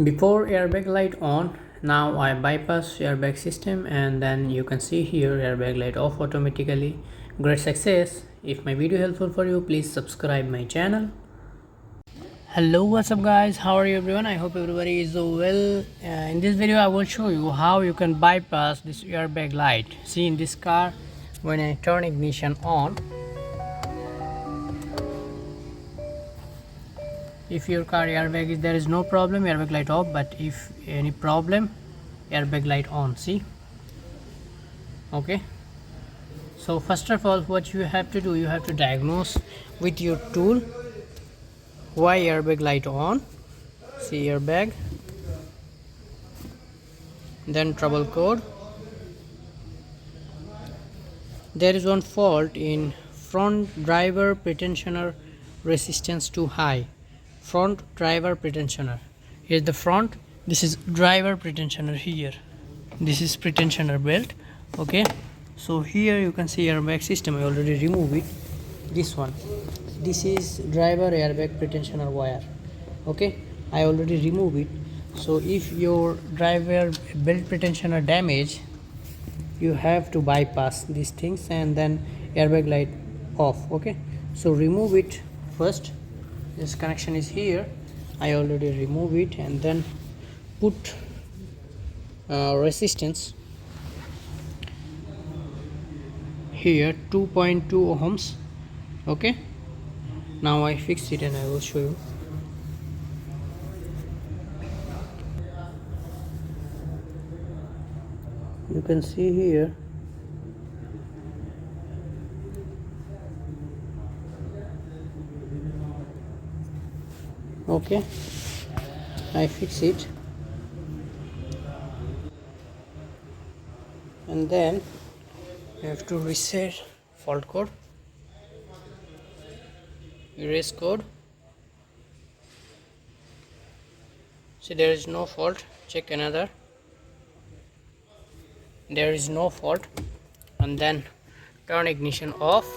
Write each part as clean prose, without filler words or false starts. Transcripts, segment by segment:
Before airbag light on, now I bypass airbag system, and then you can see here airbag light off automatically. Great success. If my video helpful for you, please subscribe my channel. Hello, what's up guys, how are you everyone? I hope everybody is well. In this video I will show you how you can bypass this airbag light. See, in this car, when I turn ignition on, if your car airbag is there is no problem, airbag light off, but if any problem, airbag light on. See, okay. So first of all, what you have to do, you have to diagnose with your tool why airbag light on. See, airbag, then trouble code. There is one fault in front driver pretensioner resistance too high. Front driver pretensioner, here's the front, this is driver pretensioner, here this is pretensioner belt. Okay, so here you can see airbag system, I already removed it. This one, this is driver airbag pretensioner wire. Okay, I already removed it. So if your driver belt pretensioner damage, you have to bypass these things and then airbag light off. Okay, so remove it first. This connection is here, I already remove it, and then put resistance here 2.2 ohms. Okay, now I fix it and I will show you. You can see here okay, I fix it, and then you have to reset fault code, erase code. See, there is no fault, check another, there is no fault, and then turn ignition off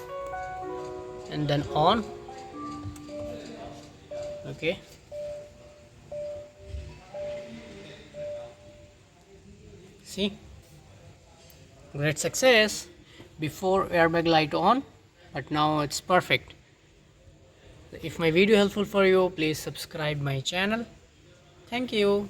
and then on. Okay, see, great success. Before airbag light on, but now it's perfect. If my video helpful for you, please subscribe my channel. Thank you.